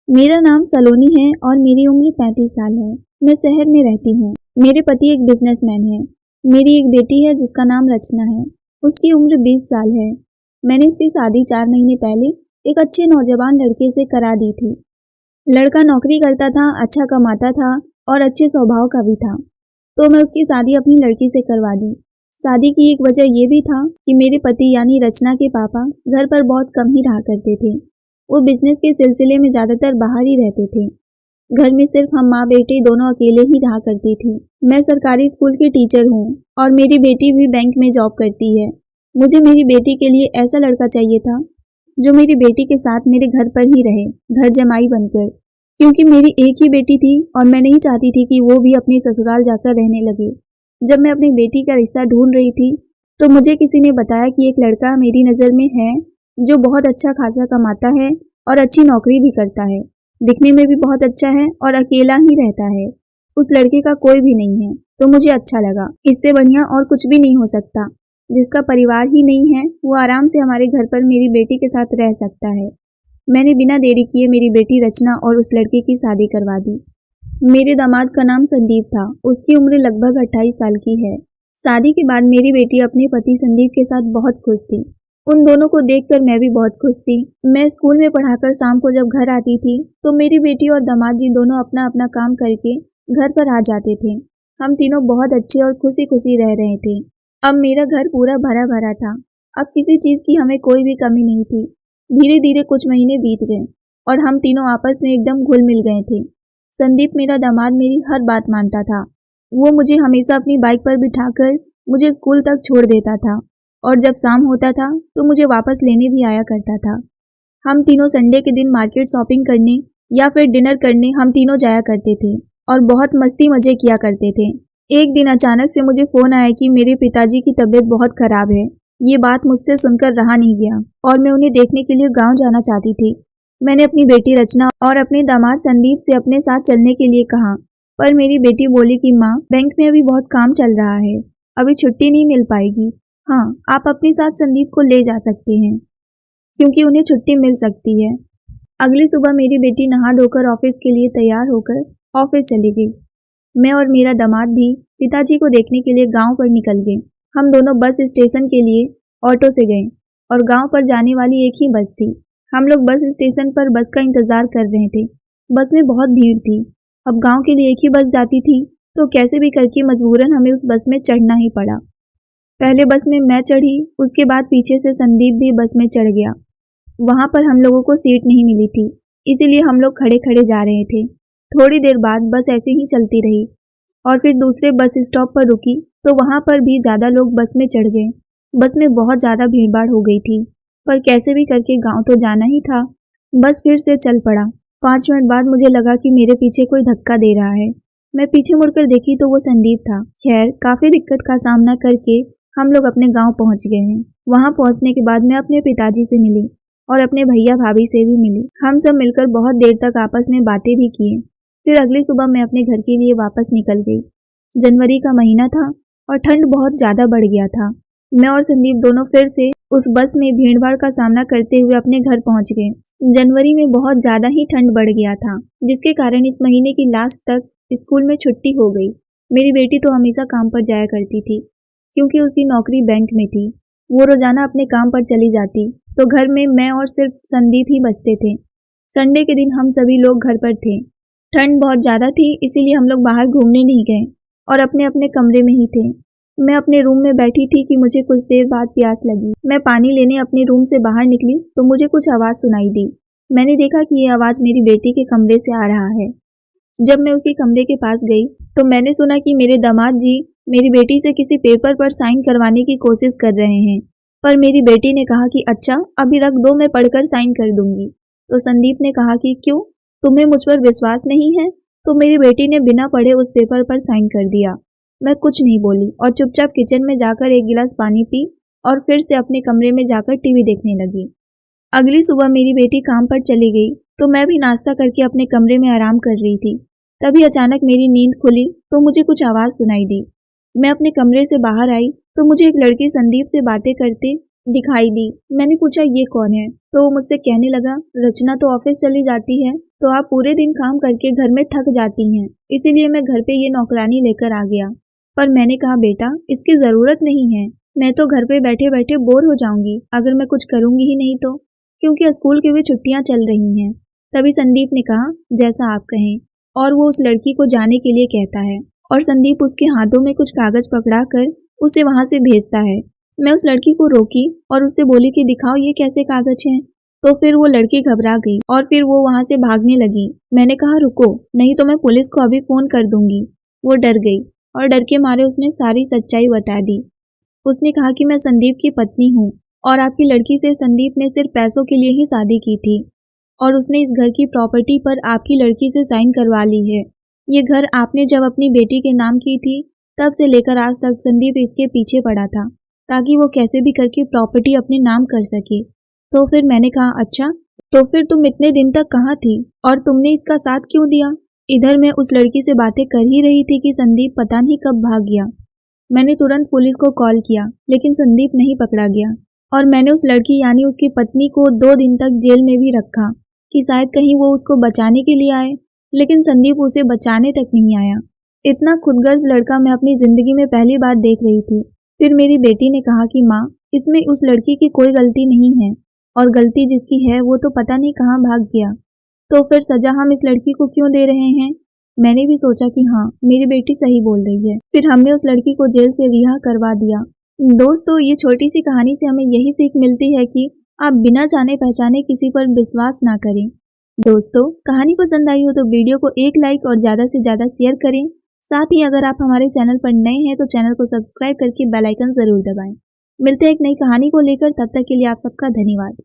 मेरा नाम सलोनी है और मेरी उम्र 35 साल है। मैं शहर में रहती हूँ। मेरे पति एक बिजनेसमैन है। मेरी एक बेटी है जिसका नाम रचना है। उसकी उम्र 20 साल है। मैंने उसकी शादी 4 महीने पहले एक अच्छे नौजवान लड़के से करा दी थी। लड़का नौकरी करता था, अच्छा कमाता था और अच्छे स्वभाव का भी था। तो मैं उसकी शादी अपनी लड़की से करवा दी। शादी की एक वजह यह भी था कि मेरे पति यानी रचना के पापा घर पर बहुत कम ही रहा करते थे। वो बिजनेस के सिलसिले में ज्यादातर बाहर ही रहते थे। घर में सिर्फ हम माँ बेटे दोनों अकेले ही रहा करती थी। मैं सरकारी स्कूल की टीचर हूँ और मेरी बेटी भी बैंक में जॉब करती है। मुझे मेरी बेटी के लिए ऐसा लड़का चाहिए था जो मेरी बेटी के साथ मेरे घर पर ही रहे, घर जमाई बनकर, क्योंकि मेरी एक ही बेटी थी और मैं नहीं चाहती थी कि वो भी अपने ससुराल जाकर रहने लगे। जब मैं अपनी बेटी का रिश्ता ढूंढ रही थी तो मुझे किसी ने बताया कि एक लड़का मेरी नज़र में है जो बहुत अच्छा खासा कमाता है और अच्छी नौकरी भी करता है, दिखने में भी बहुत अच्छा है और अकेला ही रहता है। उस लड़के का कोई भी नहीं है। तो मुझे अच्छा लगा, इससे बढ़िया और कुछ भी नहीं हो सकता। जिसका परिवार ही नहीं है वो आराम से हमारे घर पर मेरी बेटी के साथ रह सकता है। मैंने बिना देरी किए मेरी बेटी रचना और उस लड़के की शादी करवा दी। मेरे दामाद का नाम संदीप था। उसकी उम्र लगभग 28 साल की है। शादी के बाद मेरी बेटी अपने पति संदीप के साथ बहुत खुश थी। उन दोनों को देखकर मैं भी बहुत खुश थी। मैं स्कूल में पढ़ाकर शाम को जब घर आती थी तो मेरी बेटी और दामाद जी दोनों अपना अपना काम करके घर पर आ जाते थे। हम तीनों बहुत अच्छे और खुशी खुशी रह रहे थे। अब मेरा घर पूरा भरा भरा था। अब किसी चीज की हमें कोई भी कमी नहीं थी। धीरे धीरे कुछ महीने बीत गए और हम तीनों आपस में एकदम घुल मिल गए थे। संदीप मेरा दामाद मेरी हर बात मानता था। वो मुझे हमेशा अपनी बाइक पर बिठाकर मुझे स्कूल तक छोड़ देता था और जब शाम होता था तो मुझे वापस लेने भी आया करता था। हम तीनों संडे के दिन मार्केट शॉपिंग करने या फिर डिनर करने हम तीनों जाया करते थे और बहुत मस्ती मजे किया करते थे। एक दिन अचानक से मुझे फोन आया कि मेरे पिताजी की तबीयत बहुत खराब है। ये बात मुझसे सुनकर रहा नहीं गया और मैं उन्हें देखने के लिए गांव जाना चाहती थी। मैंने अपनी बेटी रचना और अपने दामाद संदीप से अपने साथ चलने के लिए कहा, पर मेरी बेटी बोली कि माँ, बैंक में अभी बहुत काम चल रहा है, अभी छुट्टी नहीं मिल पाएगी। हाँ, आप अपने साथ संदीप को ले जा सकते हैं क्योंकि उन्हें छुट्टी मिल सकती है। अगली सुबह मेरी बेटी नहा धोकर ऑफिस के लिए तैयार होकर ऑफिस चली गई। मैं और मेरा दामाद भी पिताजी को देखने के लिए गांव पर निकल गए। हम दोनों बस स्टेशन के लिए ऑटो से गए और गांव पर जाने वाली एक ही बस थी। हम लोग बस स्टेशन पर बस का इंतजार कर रहे थे। बस में बहुत भीड़ थी। अब गांव के लिए एक ही बस जाती थी तो कैसे भी करके मजबूरन हमें उस बस में चढ़ना ही पड़ा। पहले बस में मैं चढ़ी, उसके बाद पीछे से संदीप भी बस में चढ़ गया। वहां पर हम लोगों को सीट नहीं मिली थी, इसीलिए हम लोग खड़े खड़े जा रहे थे। थोड़ी देर बाद बस ऐसे ही चलती रही और फिर दूसरे बस स्टॉप पर रुकी तो वहां पर भी ज्यादा लोग बस में चढ़ गए। बस में बहुत ज्यादा भीड़ भाड़ हो गई थी, पर कैसे भी करके गांव तो जाना ही था। बस फिर से चल पड़ा। 5 मिनट बाद मुझे लगा कि मेरे पीछे कोई धक्का दे रहा है। मैं पीछे मुड़कर देखी तो वो संदीप था। खैर, काफी दिक्कत का सामना करके हम लोग अपने गांव पहुंच गए हैं। वहां पहुंचने के बाद मैं अपने पिताजी से मिली और अपने भैया भाभी से भी मिली। हम सब मिलकर बहुत देर तक आपस में बातें भी किए। फिर अगली सुबह मैं अपने घर के लिए वापस निकल गई। जनवरी का महीना था और ठंड बहुत ज्यादा बढ़ गया था। मैं और संदीप दोनों फिर से उस बस में भीड़भाड़ का सामना करते हुए अपने घर पहुंच गए। जनवरी में बहुत ज्यादा ही ठंड बढ़ गया था, जिसके कारण इस महीने की लास्ट तक स्कूल में छुट्टी हो गई। मेरी बेटी तो हमेशा काम पर जाया करती थी क्योंकि उसकी नौकरी बैंक में थी। वो रोजाना अपने काम पर चली जाती तो घर में मैं और सिर्फ संदीप ही बचते थे। संडे के दिन हम सभी लोग घर पर थे। ठंड बहुत ज्यादा थी, इसीलिए हम लोग बाहर घूमने नहीं गए और अपने अपने कमरे में ही थे। मैं अपने रूम में बैठी थी कि मुझे कुछ देर बाद प्यास लगी। मैं पानी लेने अपने रूम से बाहर निकली तो मुझे कुछ आवाज सुनाई दी। मैंने देखा कि ये आवाज मेरी बेटी के कमरे से आ रहा है। जब मैं उसके कमरे के पास गई तो मैंने सुना कि मेरे दामाद जी मेरी बेटी से किसी पेपर पर साइन करवाने की कोशिश कर रहे हैं, पर मेरी बेटी ने कहा कि अच्छा, अभी रख दो, मैं पढ़कर साइन कर दूंगी। तो संदीप ने कहा कि क्यों, तुम्हें मुझ पर विश्वास नहीं है? तो मेरी बेटी ने बिना पढ़े उस पेपर पर साइन कर दिया। मैं कुछ नहीं बोली और चुपचाप किचन में जाकर एक गिलास पानी पी और फिर से अपने कमरे में जाकर टीवी देखने लगी। अगली सुबह मेरी बेटी काम पर चली गई तो मैं भी नाश्ता करके अपने कमरे में आराम कर रही थी। तभी अचानक मेरी नींद खुली तो मुझे कुछ आवाज सुनाई दी। मैं अपने कमरे से बाहर आई तो मुझे एक लड़की संदीप से बातें करते दिखाई दी। मैंने पूछा ये कौन है, तो वो मुझसे कहने लगा रचना तो ऑफिस चली जाती है, तो आप पूरे दिन काम करके घर में थक जाती हैं, इसीलिए मैं घर पे ये नौकरानी लेकर आ गया। पर मैंने कहा बेटा इसकी जरूरत नहीं है, मैं तो घर पे बैठे बैठे बोर हो जाऊंगी अगर मैं कुछ करूंगी ही नहीं तो, क्योंकि स्कूल की भी छुट्टियां चल रही हैं। तभी संदीप ने कहा जैसा आप कहें, और वो उस लड़की को जाने के लिए कहता है और संदीप उसके हाथों में कुछ कागज पकड़ा कर उसे वहां से भेजता है। मैं उस लड़की को रोकी और उससे बोली कि दिखाओ ये कैसे कागज हैं। तो फिर वो लड़की घबरा गई और फिर वो वहां से भागने लगी। मैंने कहा रुको, नहीं तो मैं पुलिस को अभी फोन कर दूंगी। वो डर गई और डर के मारे उसने सारी सच्चाई बता दी। उसने कहा कि मैं संदीप की पत्नी हूँ और आपकी लड़की से संदीप ने सिर्फ पैसों के लिए ही शादी की थी और उसने इस घर की प्रॉपर्टी पर आपकी लड़की से साइन करवा ली है। ये घर आपने जब अपनी बेटी के नाम की थी तब से लेकर आज तक संदीप इसके पीछे पड़ा था ताकि वो कैसे भी करके प्रॉपर्टी अपने नाम कर सके। तो फिर मैंने कहा अच्छा, तो फिर तुम इतने दिन तक कहाँ थी और तुमने इसका साथ क्यों दिया? इधर मैं उस लड़की से बातें कर ही रही थी कि संदीप पता नहीं कब भाग गया। मैंने तुरंत पुलिस को कॉल किया लेकिन संदीप नहीं पकड़ा गया और मैंने उस लड़की यानी उसकी पत्नी को 2 दिन तक जेल में भी रखा कि शायद कहीं वो उसको बचाने के लिए आए, लेकिन संदीप उसे बचाने तक नहीं आया। इतना खुदगर्ज लड़का मैं अपनी जिंदगी में पहली बार देख रही थी। फिर मेरी बेटी ने कहा कि माँ इसमें उस लड़की की कोई गलती नहीं है और गलती जिसकी है वो तो पता नहीं कहाँ भाग गया, तो फिर सजा हम इस लड़की को क्यों दे रहे हैं? मैंने भी सोचा कि हाँ मेरी बेटी सही बोल रही है। फिर हमने उस लड़की को जेल से रिहा करवा दिया। दोस्तों ये छोटी सी कहानी से हमें यही सीख मिलती है कि आप बिना जाने पहचाने किसी पर विश्वास ना करें। दोस्तों कहानी पसंद आई हो तो वीडियो को एक लाइक और ज़्यादा से ज़्यादा शेयर करें। साथ ही अगर आप हमारे चैनल पर नए हैं तो चैनल को सब्सक्राइब करके बेल आइकन जरूर दबाएं। मिलते हैं एक नई कहानी को लेकर, तब तक के लिए आप सबका धन्यवाद।